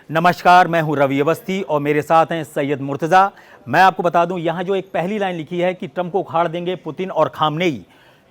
नमस्कार, मैं हूं रवि अवस्थी और मेरे साथ हैं सैयद मुर्तज़ा। मैं आपको बता दूं, यहां जो एक पहली लाइन लिखी है कि ट्रंप को उखाड़ देंगे पुतिन और खामनेई,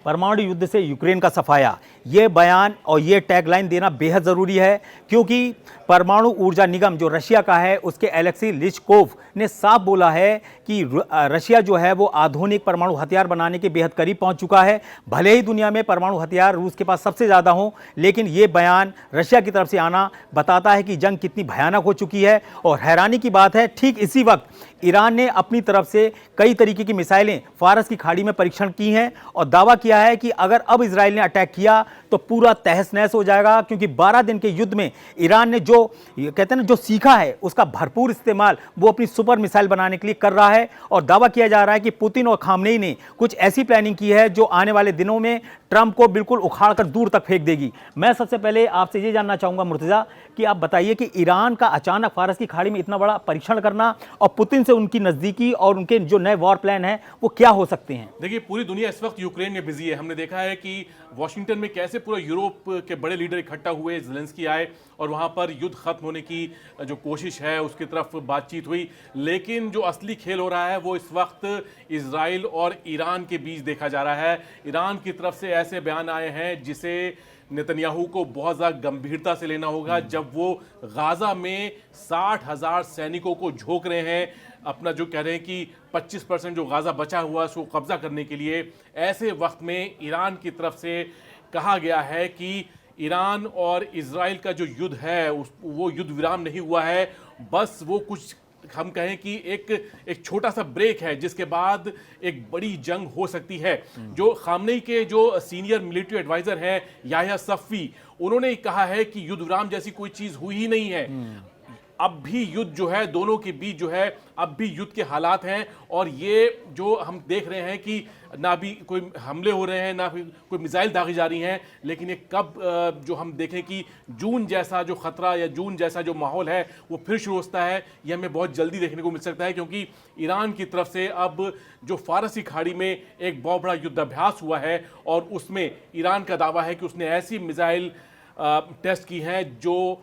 परमाणु युद्ध से यूक्रेन का सफाया। ये बयान और ये टैगलाइन देना बेहद ज़रूरी है, क्योंकि परमाणु ऊर्जा निगम जो रशिया का है उसके एलेक्सी लिशकोव ने साफ बोला है कि रशिया जो है वो आधुनिक परमाणु हथियार बनाने के बेहद करीब पहुंच चुका है। भले ही दुनिया में परमाणु हथियार रूस के पास सबसे ज़्यादा हों, लेकिन ये बयान रशिया की तरफ से आना बताता है कि जंग कितनी भयानक हो चुकी है। और हैरानी की बात है, ठीक इसी वक्त ईरान ने अपनी तरफ से कई तरीके की मिसाइलें फारस की खाड़ी में परीक्षण की हैं और दावा किया है कि अगर अब इजराइल ने अटैक किया तो पूरा तहस नहस हो जाएगा, क्योंकि 12 दिन के युद्ध में ईरान ने जो कहते हैं ना जो सीखा है उसका भरपूर इस्तेमाल वो अपनी सुपर मिसाइल बनाने के लिए कर रहा है। और दावा किया जा रहा है कि पुतिन और खामनेई ने कुछ ऐसी प्लानिंग की है जो आने वाले दिनों में ट्रंप को बिल्कुल उखाड़ कर दूर तक फेंक देगी। मैं सबसे पहले आपसे ये जानना चाहूंगा मुर्तजा कि आप बताइए कि ईरान का अचानक फारस की खाड़ी में इतना बड़ा परीक्षण करना और पुतिन से उनकी नजदीकी और उनके जो नए वॉर प्लान हैं वो क्या हो सकते हैं? देखिए, पूरी दुनिया इस वक्त यूक्रेन में बिजी है। हमने देखा है कि वॉशिंगटन में कैसे पूरा यूरोप के बड़े लीडर इकट्ठा हुए, ज़ेलेंस्की आए और वहां पर युद्ध खत्म होने की जो कोशिश है उसकी तरफ बातचीत हुई। लेकिन जो असली खेल हो रहा है वो इस वक्त इजराइल और ईरान के बीच देखा जा रहा है। ईरान की तरफ से ऐसे बयान आए हैं जिसे नेतन्याहू को बहुत ज़्यादा गंभीरता से लेना होगा, जब वो गाजा में 60,000 सैनिकों को झोंक रहे हैं, अपना जो कह रहे हैं कि 25% जो गाजा बचा हुआ है उसको कब्जा करने के लिए। ऐसे वक्त में ईरान की तरफ से कहा गया है कि ईरान और इजराइल का जो युद्ध है वो युद्ध विराम नहीं हुआ है, बस वो कुछ हम कहें कि एक छोटा सा ब्रेक है, जिसके बाद एक बड़ी जंग हो सकती है। जो खामनेई के जो सीनियर मिलिट्री एडवाइजर हैं याह्या सफ़ी, उन्होंने कहा है कि युद्ध विराम जैसी कोई चीज हुई ही नहीं है। अब भी युद्ध जो है दोनों के बीच जो है अब भी युद्ध के हालात हैं। और ये जो हम देख रहे हैं कि ना भी कोई हमले हो रहे हैं, ना भी कोई मिसाइल दागी जा रही हैं, लेकिन ये कब जो हम देखें कि जून जैसा जो खतरा या जून जैसा जो माहौल है वो फिर शुरू होता है, ये हमें बहुत जल्दी देखने को मिल सकता है। क्योंकि ईरान की तरफ से अब जो फारसी खाड़ी में एक बहुत बड़ा युद्धाभ्यास हुआ है और उसमें ईरान का दावा है कि उसने ऐसी मिसाइल टेस्ट की हैं जो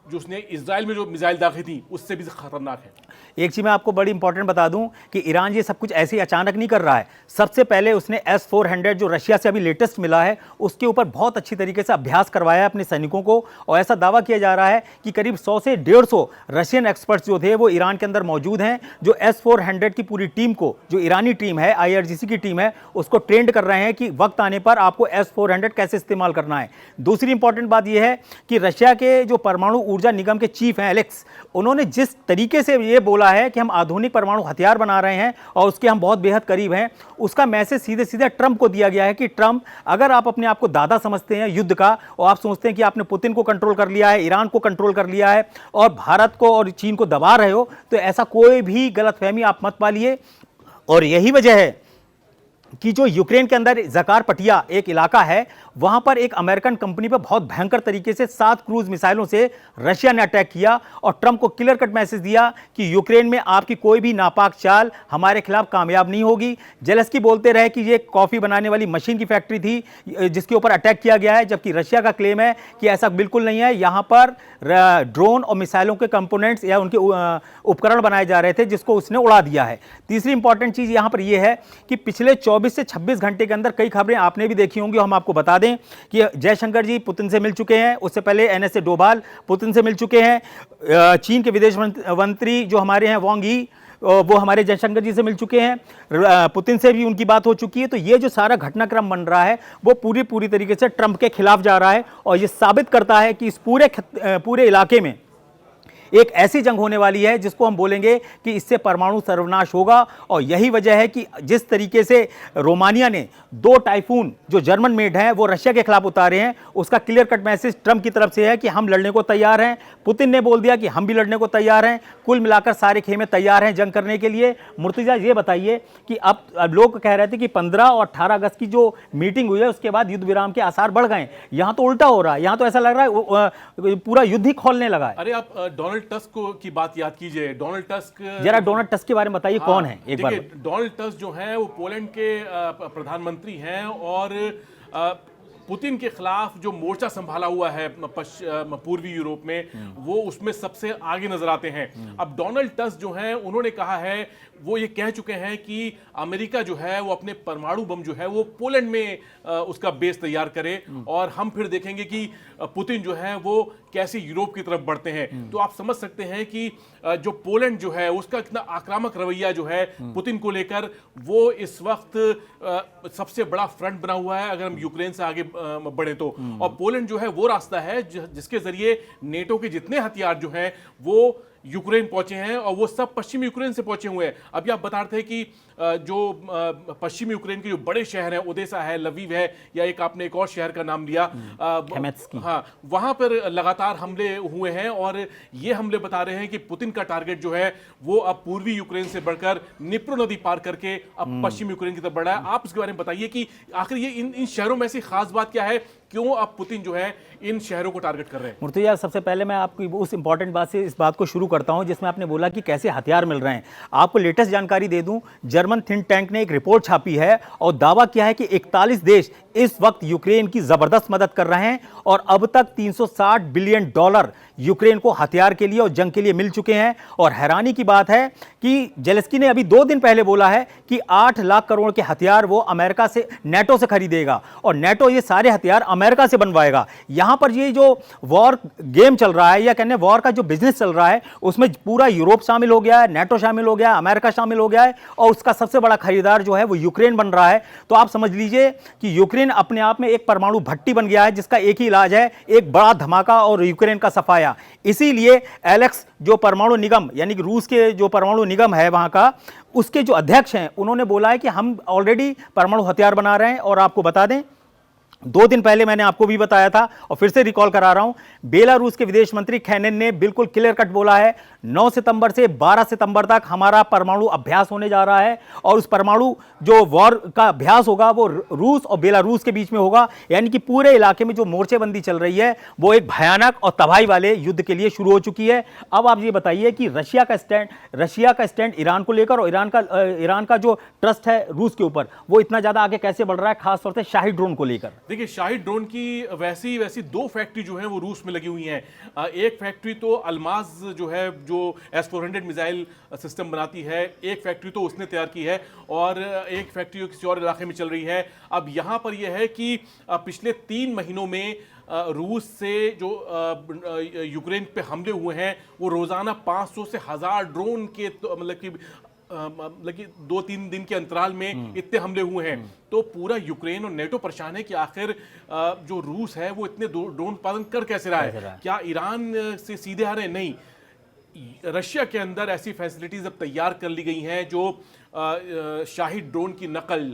उसने इजराइल में जो मिसाइल दागी थी उससे भी खतरनाक है। एक चीज मैं आपको बड़ी इंपॉर्टेंट बता दूं कि ईरान ये सब कुछ ऐसे ही अचानक नहीं कर रहा है। सबसे पहले उसने S-400 जो रशिया से अभी लेटेस्ट मिला है उसके ऊपर बहुत अच्छी तरीके से अभ्यास करवाया है अपने सैनिकों को। और ऐसा दावा किया जा रहा है कि करीब 100 से 150 रशियन एक्सपर्ट्स जो थे वो ईरान के अंदर मौजूद हैं, जो S-400 की पूरी टीम को, जो ईरानी टीम है, IRGC की टीम है, उसको ट्रेंड कर रहे हैं कि वक्त आने पर आपको S-400 कैसे इस्तेमाल करना है। दूसरी इंपॉर्टेंट बात यह है कि रशिया के जो परमाणु ऊर्जा निगम के चीफ हैं एलेक्स, उन्होंने जिस तरीके से ये बोला है कि हम आधुनिक परमाणु हथियार बना रहे हैं और उसके हम बहुत बेहद करीब हैं, उसका मैसेज सीधे सीधे ट्रंप को दिया गया है कि ट्रंप, अगर आप अपने आप को दादा समझते हैं युद्ध का और आप सोचते हैं कि आपने पुतिन को कंट्रोल कर लिया है, ईरान को कंट्रोल कर लिया है और भारत को और चीन को दबा रहे हो, तो ऐसा कोई भी गलतफहमी आप मत पालिए। और यही वजह है कि जो यूक्रेन के अंदर ज़कारपटिया एक इलाका है, वहां पर एक अमेरिकन कंपनी पर बहुत भयंकर तरीके से 7 क्रूज मिसाइलों से रशिया ने अटैक किया और ट्रंप को क्लियर कट मैसेज दिया कि यूक्रेन में आपकी कोई भी नापाक चाल हमारे खिलाफ कामयाब नहीं होगी। जेलेंस्की बोलते रहे कि ये कॉफी बनाने वाली मशीन की फैक्ट्री थी जिसके ऊपर अटैक किया गया है, जबकि रशिया का क्लेम है कि ऐसा बिल्कुल नहीं है। यहां पर ड्रोन और मिसाइलों के कंपोनेंट्स या उनके उपकरण बनाए जा रहे थे जिसको उसने उड़ा दिया है। तीसरी इंपॉर्टेंट चीज यहां पर यह है कि पिछले 24 से 26 घंटे के अंदर कई खबरें आपने भी देखी होंगी, हम आपको बता दें कि जयशंकर जी पुतिन से मिल चुके हैं, उससे पहले NSA डोभाल पुतिन से मिल चुके हैं, चीन के विदेश मंत्री जो हमारे हैं वांग यी, वो हमारे जयशंकर जी से मिल चुके हैं, पुतिन से भी उनकी बात हो चुकी है। तो ये जो सारा घटनाक्रम बन रहा है वो पूरी तरीके से ट्रंप के खिलाफ जा रहा है और ये साबित करता है कि इस पूरे इलाके में एक ऐसी जंग होने वाली है जिसको हम बोलेंगे कि इससे परमाणु सर्वनाश होगा। और यही वजह है कि जिस तरीके से रोमानिया ने 2 टाइफून जो जर्मन मेड हैं वो रशिया के खिलाफ उतारे हैं, उसका क्लियर कट मैसेज ट्रंप की तरफ से है कि हम लड़ने को तैयार हैं। पुतिन ने बोल दिया कि हम भी लड़ने को तैयार हैं। कुल मिलाकर सारे खेमे तैयार हैं जंग करने के लिए। मुर्तजा ये बताइए कि अब लोग कह रहे थे कि 15 और 18 अगस्त की जो मीटिंग हुई है उसके बाद युद्ध विराम के आसार बढ़ गए, यहां तो उल्टा हो रहा है, यहां तो ऐसा लग रहा है पूरा युद्ध ही खोलने लगा है। अरे आप डोनाल्ड टस्क की बात याद कीजिए। डोनाल्ड टस्क, जरा डोनाल्ड टस्क के बारे में बताइए, कौन है एक बार? डोनाल्ड टस्क जो है वो पोलैंड के प्रधानमंत्री हैं और पुतिन के खिलाफ जो मोर्चा संभाला हुआ है पूर्वी यूरोप में, वो उसमें सबसे आगे नजर आते हैं। अब डोनाल्ड टस्क जो हैं उन्होंने कहा है, वो ये कह चुके हैं कि अमेरिका जो है वो अपने परमाणु बम जो है वो पोलैंड में उसका बेस तैयार करे, और हम फिर देखेंगे कि पुतिन जो है वो कैसे यूरोप की तरफ बढ़ते हैं। तो आप समझ सकते हैं कि जो पोलैंड जो है उसका कितना आक्रामक रवैया जो है पुतिन को लेकर, वो इस वक्त सबसे बड़ा फ्रंट बना हुआ है अगर हम यूक्रेन से आगे बढ़े तो। और पोलैंड जो है वो रास्ता है जिसके जरिए नेटो के जितने हथियार जो हैं वो यूक्रेन पहुंचे हैं, और वो सब पश्चिमी यूक्रेन से पहुंचे हुए हैं। अभी आप बता रहे थे कि जो पश्चिमी यूक्रेन के जो बड़े शहर हैं, ओदेसा है, लवीव है, या आपने एक और शहर का नाम लिया, हाँ, वहां पर लगातार हमले हुए हैं, और ये हमले बता रहे हैं कि पुतिन का टारगेट जो है वो अब पूर्वी यूक्रेन से बढ़कर निप्रो नदी पार करके अब पश्चिमी यूक्रेन की तरफ बढ़ रहा है। आप इसके बारे में बताइए कि आखिर ये इन शहरों में ऐसी खास बात क्या है, क्यों अब पुतिन जो है इन शहरों को टारगेट कर रहे हैं? मुर्तजा, सबसे पहले मैं आपकी उस इंपॉर्टेंट बात से इस बात को शुरू करता हूं जिसमें आपने बोला कि कैसे हथियार मिल रहे हैं। आपको लेटेस्ट जानकारी दे दूं, जर्मन थिंक टैंक ने एक रिपोर्ट छापी है और दावा किया है कि 41 देश इस वक्त यूक्रेन की जबरदस्त मदद कर रहे हैं, और अब तक $360 बिलियन यूक्रेन को हथियार के लिए और जंग के लिए मिल चुके हैं। और हैरानी की बात है कि जेलेंस्की ने अभी 2 दिन पहले बोला है कि 8 लाख करोड़ के हथियार वो अमेरिका से, नेटो से खरीदेगा, और नेटो ये सारे हथियार अमेरिका से बनवाएगा। यहां पर ये जो वॉर गेम चल रहा है, या कहने वॉर का जो बिजनेस चल रहा है, उसमें पूरा यूरोप शामिल हो गया है, नेटो शामिल हो गया है, अमेरिका शामिल हो गया है, और उसका सबसे बड़ा खरीदार जो है वो यूक्रेन बन रहा है। तो आप समझ लीजिए कि यूक्रेन अपने आप में एक परमाणु भट्टी बन गया है, जिसका एक ही इलाज है, एक बड़ा धमाका और यूक्रेन का सफाया। इसीलिए एलेक्स जो परमाणु निगम, यानी कि रूस के जो परमाणु निगम है वहां का, उसके जो अध्यक्ष हैं, उन्होंने बोला है कि हम ऑलरेडी परमाणु हथियार बना रहे हैं। और आपको बता दें, 2 दिन पहले मैंने आपको भी बताया था और फिर से रिकॉल करा रहा हूं, बेलारूस के विदेश मंत्री खैनेन ने बिल्कुल क्लियर कट बोला है, 9 सितंबर से 12 सितंबर तक हमारा परमाणु अभ्यास होने जा रहा है, और उस परमाणु जो वॉर का अभ्यास होगा वो रूस और बेलारूस के बीच में होगा। यानी कि पूरे इलाके में जो मोर्चेबंदी चल रही है वो एक भयानक और तबाही वाले युद्ध के लिए शुरू हो चुकी है। अब आप ये बताइए कि रशिया का स्टैंड ईरान को लेकर, और ईरान का जो ट्रस्ट है रूस के ऊपर, वो इतना ज्यादा आगे कैसे बढ़ रहा है, खासतौर से शाही ड्रोन को लेकर। देखिए, शाही ड्रोन की वैसी 2 फैक्ट्री जो है वो रूस में लगी हुई हैं। एक फैक्ट्री तो अल्माज जो है, जो S-400 मिसाइल सिस्टम बनाती है, एक फैक्ट्री तो उसने तैयार की है, और एक फैक्ट्री किसी और इलाके में चल रही है। अब यहाँ पर यह है कि पिछले 3 महीनों में रूस से जो यूक्रेन पे हमले हुए हैं, वो रोजाना 500 से 1000 ड्रोन के मतलब कि 2-3 दिन के अंतराल में इतने हमले हुए हैं। तो पूरा यूक्रेन और नेटो परेशान है कि आखिर जो रूस है वो इतने ड्रोन उत्पादन कर कैसे रहा है। क्या ईरान से सीधे आ रहे हैं? नहीं, रशिया के अंदर ऐसी फैसिलिटीज अब तैयार कर ली गई हैं जो शाही ड्रोन की नकल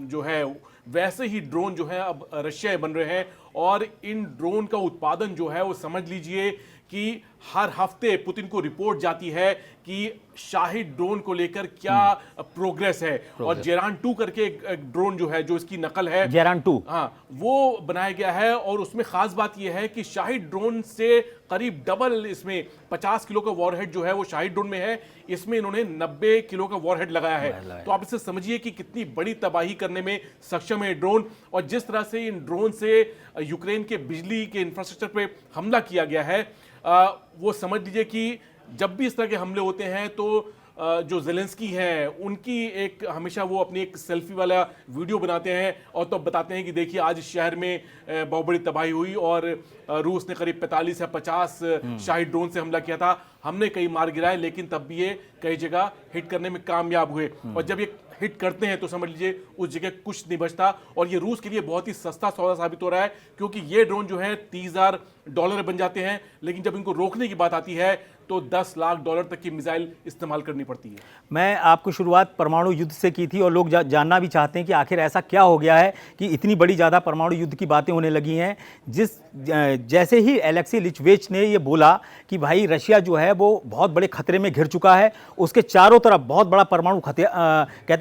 जो है, वैसे ही ड्रोन जो है अब रशिया में बन रहे हैं, और इन ड्रोन का उत्पादन जो है वो समझ लीजिए कि हर हफ्ते पुतिन को रिपोर्ट जाती है कि शाही ड्रोन को लेकर क्या प्रोग्रेस है। और जेरान 2 करके एक ड्रोन जो है, जो इसकी नकल है, जेरान 2, हाँ, वो बनाया गया है। और उसमें खास बात यह है कि शाही ड्रोन से करीब डबल, इसमें 50 किलो का वॉरहेड जो है वो शाही ड्रोन में है, इसमें इन्होंने 90 किलो का वॉरहेड लगाया है। तो आप इसे समझिए कि कितनी बड़ी तबाही करने में सक्षम है ड्रोन। और जिस तरह से इन ड्रोन से यूक्रेन के बिजली के इंफ्रास्ट्रक्चर पे हमला किया गया है, वो समझ लीजिए कि जब भी इस तरह के हमले होते हैं तो जो जेलेंस्की हैं उनकी एक हमेशा वो अपनी एक सेल्फी वाला वीडियो बनाते हैं, और तो बताते हैं कि देखिए आज इस शहर में बहुत बड़ी तबाही हुई, और रूस ने करीब 45 या 50 शाही ड्रोन से हमला किया था, हमने कई मार गिराए, लेकिन तब भी ये कई जगह हिट करने में कामयाब हुए। और जब ये हिट करते हैं तो समझ लीजिए उस जगह कुछ नहीं बचता। और ये रूस के लिए बहुत ही सस्ता सौदा साबित हो रहा है, क्योंकि ये ड्रोन जो है $30,000 बन जाते हैं, लेकिन जब इनको रोकने की बात आती है तो $10 लाख तक की मिसाइल इस्तेमाल करनी पड़ती है। मैं आपको शुरुआत परमाणु युद्ध से की थी, और लोग जानना भी चाहते हैं कि आखिर ऐसा क्या हो गया है कि इतनी बड़ी ज़्यादा परमाणु युद्ध की बातें होने लगी हैं। जैसे ही एलेक्सी लिचवेच ने ये बोला कि भाई रशिया जो है वो बहुत बड़े खतरे में घिर चुका है, उसके चारों तरफ बहुत बड़ा परमाणु कहते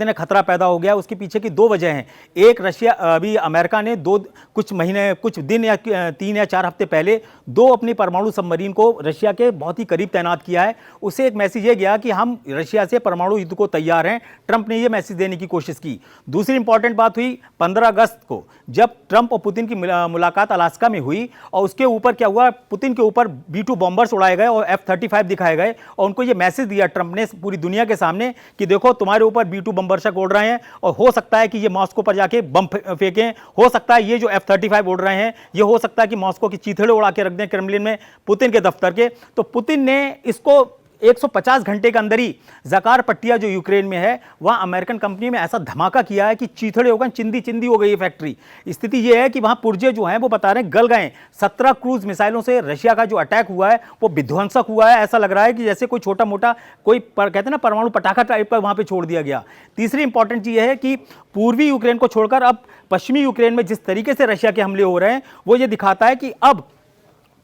हैं खतरा पैदा हो गया, उसके पीछे की 2 वजह हैं। एक, रशिया, अभी अमेरिका ने कुछ दिन या 3 या 4 हफ्ते पहले लिए 2 अपनी परमाणु सबमरीन को रशिया के बहुत ही करीब तैनात किया है। उसे एक मैसेज ये गया कि हम रशिया से परमाणु युद्ध को तैयार हैं। ट्रंप ने ये मैसेज देने की कोशिश की। दूसरी इंपॉर्टेंट बात हुई 15 अगस्त को, जब ट्रंप और पुतिन की मुलाकात अलास्का में हुई और उसके ऊपर क्या हुआ, पुतिन के ऊपर B-2 बॉम्बर्स उड़ाए गए और F-35 दिखाए गए और उनको ये मैसेज दिया ट्रंप ने पूरी दुनिया के सामने कि देखो तुम्हारे ऊपर B-2 बम्बर्स उड़ रहे हैं और हो सकता है कि ये मॉस्को पर जाके बम फेंकें, हो सकता है ये जो F-35 उड़ रहे हैं ये हो सकता है कि मॉस्को की चीथड़े उड़ा के रख दें क्रेमलिन में पुतिन के दफ्तर के। तो पुतिन ने इसको 150 घंटे के अंदर ही ज़कार पट्टिया जो यूक्रेन में है वहाँ अमेरिकन कंपनी में ऐसा धमाका किया है कि चीथड़े हो गए, चिंदी चिंदी हो गई है फैक्ट्री। स्थिति ये है कि वहाँ पुर्जे जो हैं वो बता रहे हैं गल गए। 17 क्रूज मिसाइलों से रशिया का जो अटैक हुआ है वो विध्वंसक हुआ है। ऐसा लग रहा है कि जैसे कोई छोटा मोटा कोई कहते हैं ना परमाणु पटाखा टाइप का वहाँ पर छोड़ दिया गया। तीसरी इंपॉर्टेंट चीज़ है कि पूर्वी यूक्रेन को छोड़कर अब पश्चिमी यूक्रेन में जिस तरीके से रशिया के हमले हो रहे हैं वो ये दिखाता है कि अब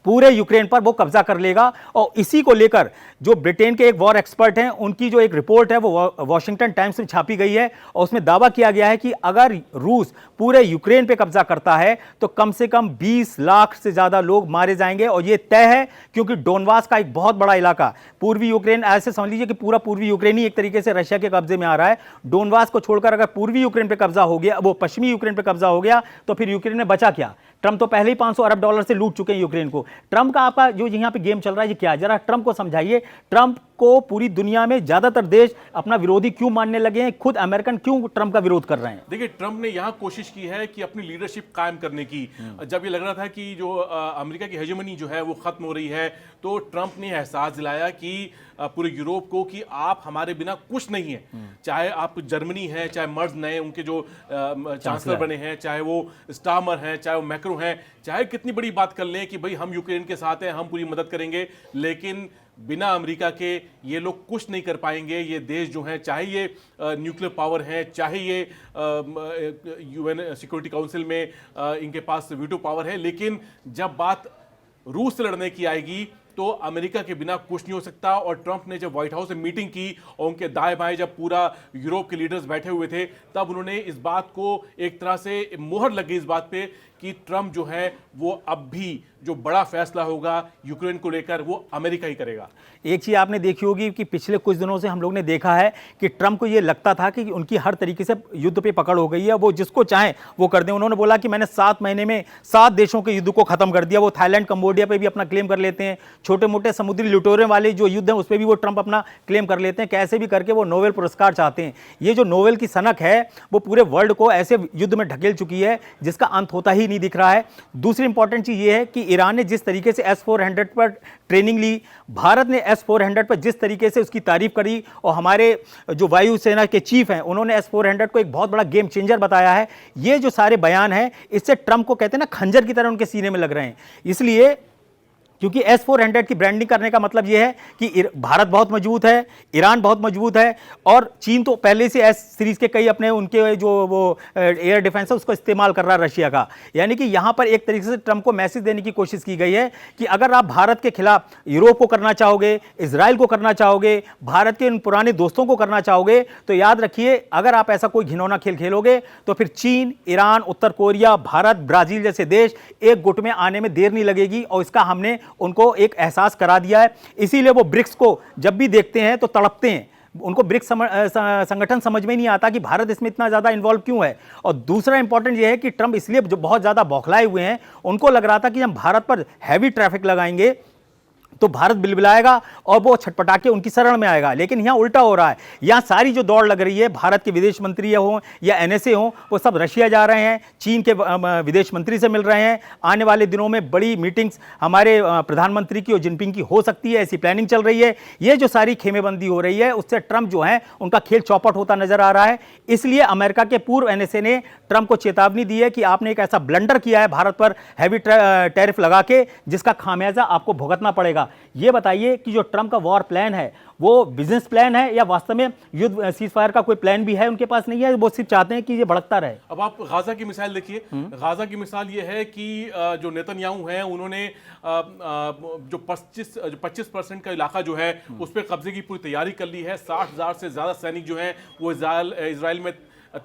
पूरे यूक्रेन पर वो कब्जा कर लेगा। और इसी को लेकर जो ब्रिटेन के एक वॉर एक्सपर्ट हैं उनकी जो एक रिपोर्ट है वो वॉशिंगटन टाइम्स में छापी गई है और उसमें दावा किया गया है कि अगर रूस पूरे यूक्रेन पे कब्जा करता है तो कम से कम 20 लाख से ज़्यादा लोग मारे जाएंगे। और ये तय है क्योंकि डोनबास का एक बहुत बड़ा इलाका पूर्वी यूक्रेन, ऐसे समझ लीजिए कि पूरा पूर्वी यूक्रेन ही एक तरीके से रशिया के कब्जे में आ रहा है। डोनबास को छोड़कर अगर पूर्वी यूक्रेन पे कब्जा हो गया, वो पश्चिमी यूक्रेन पे कब्जा हो गया तो फिर यूक्रेन में बचा क्या। ट्रंप तो पहले ही 500 अरब डॉलर से लूट चुके हैं यूक्रेन को। ट्रंप का आपका जो यहाँ पे गेम चल रहा है ये क्या है, जरा ट्रंप को समझाइए। ट्रंप को पूरी दुनिया में ज्यादातर देश अपना विरोधी क्यों मानने लगे हैं, खुद अमेरिकन क्यों ट्रंप का विरोध कर रहे हैं? देखिए, ट्रंप ने यहाँ कोशिश की है कि अपनी लीडरशिप कायम करने की। जब ये लग रहा था कि जो अमेरिका की हेजेमनी जो है वो खत्म हो रही है तो ट्रंप ने एहसास दिलाया कि पूरे यूरोप को कि आप हमारे बिना कुछ नहीं है। चाहे आप जर्मनी है, चाहे मर्ज नए उनके जो चांसलर बने हैं, चाहे वो स्टामर हैं, चाहे वो मैक्रो हैं, चाहे कितनी बड़ी बात कर लें कि भाई हम यूक्रेन के साथ हैं, हम पूरी मदद करेंगे, लेकिन बिना अमेरिका के ये लोग कुछ नहीं कर पाएंगे। ये देश जो हैं, चाहे ये न्यूक्लियर पावर है, चाहे ये UN सिक्योरिटी काउंसिल में इनके पास वीटो पावर है, लेकिन जब बात रूस से लड़ने की आएगी तो अमेरिका के बिना कुछ नहीं हो सकता। और ट्रंप ने जब व्हाइट हाउस में मीटिंग की और उनके दाएं बाएं जब पूरा यूरोप के लीडर्स बैठे हुए थे तब उन्होंने इस बात को एक तरह से मोहर लग गई इस बात पे कि ट्रंप जो है वो अब भी जो बड़ा फैसला होगा यूक्रेन को लेकर वो अमेरिका ही करेगा। एक चीज़ आपने देखी होगी कि पिछले कुछ दिनों से हम लोग ने देखा है कि ट्रंप को ये लगता था कि उनकी हर तरीके से युद्ध पे पकड़ हो गई है, वो जिसको चाहे वो कर दें। उन्होंने बोला कि मैंने 7 महीने में 7 देशों के युद्ध को खत्म कर दिया। वो थाईलैंड, कंबोडिया पे भी अपना क्लेम कर लेते हैं। छोटे मोटे समुद्री लुटेरों वाले जो युद्ध हैं उस पर भी वो ट्रंप अपना क्लेम कर लेते हैं। कैसे भी करके वो नोबेल पुरस्कार चाहते हैं। ये जो नोबेल की सनक है वो पूरे वर्ल्ड को ऐसे युद्ध में ढकेल चुकी है जिसका अंत होता ही नहीं दिख रहा है। दूसरी इंपॉर्टेंट चीज़ ये है कि ईरान ने जिस तरीके से S-400 पर ट्रेनिंग ली, भारत ने S-400 पर जिस तरीके से उसकी तारीफ करी और हमारे जो वायुसेना के चीफ हैं उन्होंने S-400 को एक बहुत बड़ा गेम चेंजर बताया है। ये जो सारे बयान हैं इससे ट्रंप को कहते हैं ना खंजर की तरह उनके सीने में लग रहे हैं। इसलिए क्योंकि S-400 की ब्रांडिंग करने का मतलब यह है कि भारत बहुत मजबूत है, ईरान बहुत मजबूत है और चीन तो पहले से S सीरीज के कई अपने उनके जो वो एयर डिफेंस है उसको इस्तेमाल कर रहा है रशिया का। यानी कि यहाँ पर एक तरीके से ट्रंप को मैसेज देने की कोशिश की गई है कि अगर आप भारत के खिलाफ यूरोप को करना चाहोगे, इजराइल को करना चाहोगे, भारत के उन पुराने दोस्तों को करना चाहोगे तो याद रखिए अगर आप ऐसा कोई घिनौना खेल खेलोगे तो फिर चीन, ईरान, उत्तर कोरिया, भारत, ब्राजील जैसे देश एक गुट में आने में देर नहीं लगेगी। और इसका हमने उनको एक एहसास करा दिया है। इसीलिए वो ब्रिक्स को जब भी देखते हैं तो तड़पते हैं। उनको ब्रिक्स संगठन समझ में नहीं आता कि भारत इसमें इतना ज़्यादा इन्वॉल्व क्यों है। और दूसरा इंपॉर्टेंट ये है कि ट्रंप इसलिए जो बहुत ज़्यादा बौखलाए हुए हैं, उनको लग रहा था कि हम भारत पर हैवी ट्रैफिक लगाएंगे तो भारत बिलबिलाएगा और वो छटपटा के उनकी शरण में आएगा। लेकिन यहाँ उल्टा हो रहा है। यहाँ सारी जो दौड़ लग रही है, भारत के विदेश मंत्री हों या NSA हों, वो सब रशिया जा रहे हैं, चीन के विदेश मंत्री से मिल रहे हैं। आने वाले दिनों में बड़ी मीटिंग्स हमारे प्रधानमंत्री की और जिनपिंग की हो सकती है, ऐसी प्लानिंग चल रही है। ये जो सारी खेमेबंदी हो रही है उससे ट्रंप जो है उनका खेल चौपट होता नजर आ रहा है। इसलिए अमेरिका के पूर्व NSA ने ट्रंप को चेतावनी दी है कि आपने एक ऐसा ब्लंडर किया है भारत पर हैवी टैरिफ लगा के जिसका खामियाजा आपको भुगतना पड़ेगा। ये बताइए कि जो ट्रंप का वॉर प्लान है वो बिजनेस प्लान है या वास्तव में युद्ध सीजफायर का कोई प्लान भी है उनके पास? नहीं है, वो सिर्फ चाहते हैं कि ये भड़कता रहे। अब आप गाजा की मिसाल देखिए। गाजा की मिसाल ये है कि जो नेतन्याहू हैं उन्होंने जो 25% का इलाका जो है उस पर कब्जे की पूरी तैयारी कर ली है। 60,000 से ज्यादा सैनिक जो हैं वो इजराइल में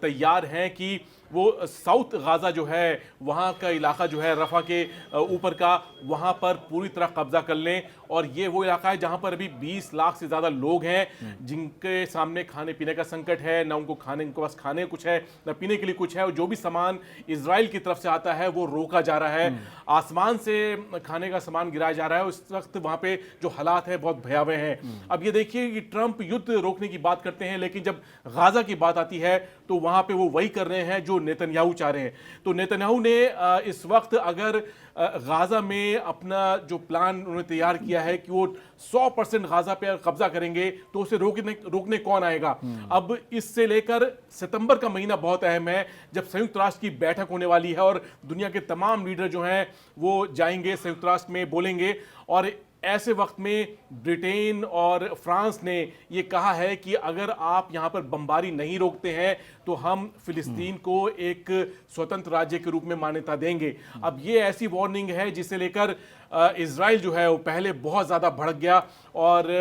तैयार हैं कि वो साउथ गाजा जो है वहाँ का इलाका जो है रफा के ऊपर का, वहाँ पर पूरी तरह कब्जा कर लें। और ये वो इलाका है जहाँ पर अभी 20 लाख से ज़्यादा लोग हैं जिनके सामने खाने पीने का संकट है, ना उनको पास खाने कुछ है, ना पीने के लिए कुछ है। और जो भी सामान इजराइल की तरफ से आता है वो रोका जा रहा है, आसमान से खाने का सामान गिराया जा रहा है। उस वक्त वहाँ पे जो हालात है बहुत भयावह हैं। अब ये देखिए कि ट्रंप युद्ध रोकने की बात करते हैं, लेकिन जब गाजा की बात आती है तो वहाँ पे वो वही कर रहे हैं जो नेतन्याहू चाह रहे हैं। तो नेतन्याहू ने इस वक्त अगर गाजा में अपना जो प्लान उन्होंने तैयार किया है कि वो 100% गाजा पे कब्जा करेंगे, तो उसे रोकने कौन आएगा। अब इससे लेकर सितंबर का महीना बहुत अहम है, जब संयुक्त राष्ट्र की बैठक होने वाली है और दुनिया के तमाम लीडर जो हैं वो जाएंगे संयुक्त राष्ट्र में, बोलेंगे। और ऐसे वक्त में ब्रिटेन और फ्रांस ने ये कहा है कि अगर आप यहाँ पर बमबारी नहीं रोकते हैं तो हम फिलिस्तीन को एक स्वतंत्र राज्य के रूप में मान्यता देंगे। अब ये ऐसी वार्निंग है जिसे लेकर इजराइल जो है वो पहले बहुत ज़्यादा भड़क गया। और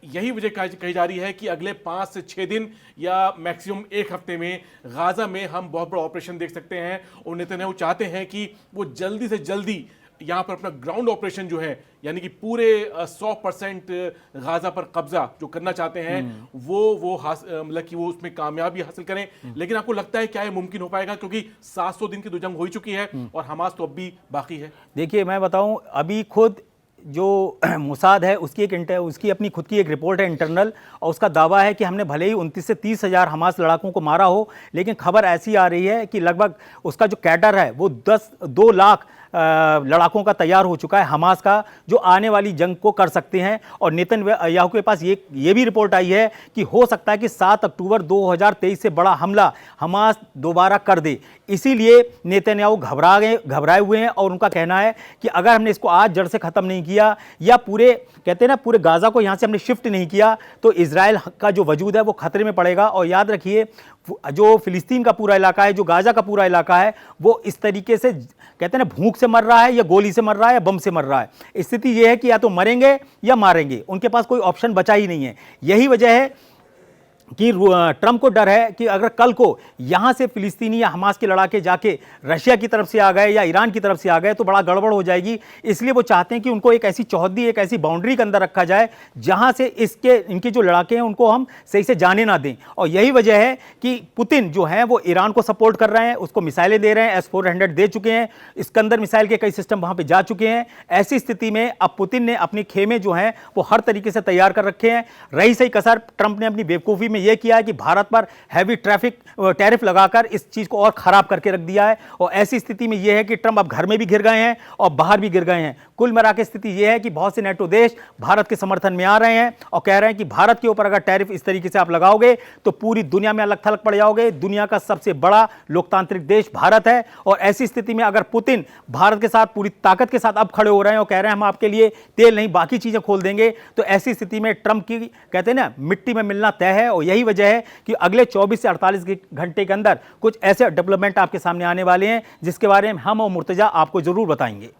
यही वजह कही जा रही है कि अगले 5 से 6 दिन या मैक्सिमम 1 हफ्ते में गाजा में हम बहुत बड़ा ऑपरेशन देख सकते हैं। और नेतन्याहू चाहते हैं कि वो जल्दी से जल्दी यहाँ पर अपना ग्राउंड ऑपरेशन जो है, यानी कि पूरे 100% गाजा पर कब्जा जो करना चाहते हैं वो मतलब कि वो उसमें कामयाबी हासिल करें। लेकिन आपको लगता है क्या ये मुमकिन हो पाएगा, क्योंकि 700 दिन की तो जंग हो ही चुकी है और हमास तो अब भी बाकी है। देखिए मैं बताऊं, अभी खुद जो मुसाद है उसकी अपनी खुद की एक रिपोर्ट है इंटरनल, और उसका दावा है कि हमने भले ही 29 से 30 हज़ार हमास लड़ाकों को मारा हो, लेकिन खबर ऐसी आ रही है कि लगभग उसका जो कैडर है वो 2 लाख लड़ाकों का तैयार हो चुका है हमास का, जो आने वाली जंग को कर सकते हैं। और नेतन्याहू के पास ये भी रिपोर्ट आई है कि हो सकता है कि 7 अक्टूबर 2023 से बड़ा हमला हमास दोबारा कर दे। इसीलिए नेतन्याहू घबराए हुए हैं और उनका कहना है कि अगर हमने इसको आज जड़ से ख़त्म नहीं किया, या पूरे कहते हैं ना पूरे गाजा को यहाँ से हमने शिफ्ट नहीं किया, तो इजराइल का जो वजूद है वो खतरे में पड़ेगा। और याद रखिए, जो फिलिस्तीन का पूरा इलाका है, जो गाजा का पूरा इलाका है, वो इस तरीके से कहते हैं ना भूख से मर रहा है, या गोली से मर रहा है, या बम से मर रहा है। स्थिति ये है कि या तो मरेंगे या मारेंगे, उनके पास कोई ऑप्शन बचा ही नहीं है। यही वजह है कि ट्रंप को डर है कि अगर कल को यहाँ से फिलिस्तीनी या हमास के लड़ाके जाके रशिया की तरफ से आ गए या ईरान की तरफ से आ गए तो बड़ा गड़बड़ हो जाएगी। इसलिए वो चाहते हैं कि उनको एक ऐसी चौहद्दी, एक ऐसी बाउंड्री के अंदर रखा जाए जहाँ से इनके जो लड़ाके हैं उनको हम सही से जाने ना दें। और यही वजह है कि पुतिन जो है वो ईरान को सपोर्ट कर रहे हैं, उसको मिसाइलें दे रहे हैं, S-400 दे चुके हैं, इस्कंदर मिसाइल के कई सिस्टम वहाँ पर जा चुके हैं। ऐसी स्थिति में अब पुतिन ने अपने खेमे जो हैं वो हर तरीके से तैयार कर रखे हैं। रही सही कसर ट्रंप ने अपनी बेवकूफ़ी में यह किया है कि भारत पर हैवी टैरिफ लगाकर इस चीज को और खराब करके रख दिया है। और ऐसी स्थिति में यह है कि ट्रंप अब घर में भी घिर गए हैं और बाहर भी घिर गए हैं। कुल मिला के स्थिति यह है कि बहुत से नेटो देश भारत के समर्थन में आ रहे हैं और कह रहे हैं कि भारत के ऊपर अगर टैरिफ इस तरीके से आप लगाओगे तो पूरी दुनिया में अलग थलग पड़ जाओगे। दुनिया का सबसे बड़ा लोकतांत्रिक देश भारत है, और ऐसी स्थिति में अगर पुतिन भारत के साथ पूरी ताकत के साथ अब खड़े हो रहे हैं और कह रहे हैं हम आपके लिए तेल नहीं बाकी चीजें खोल देंगे, तो ऐसी स्थिति में ट्रंप की कहते हैं ना मिट्टी में मिलना तय है। और यही वजह है कि अगले 24 से 48 घंटे के अंदर कुछ ऐसे डेवलपमेंट आपके सामने आने वाले हैं जिसके बारे में हम और मुर्तजा आपको जरूर बताएंगे।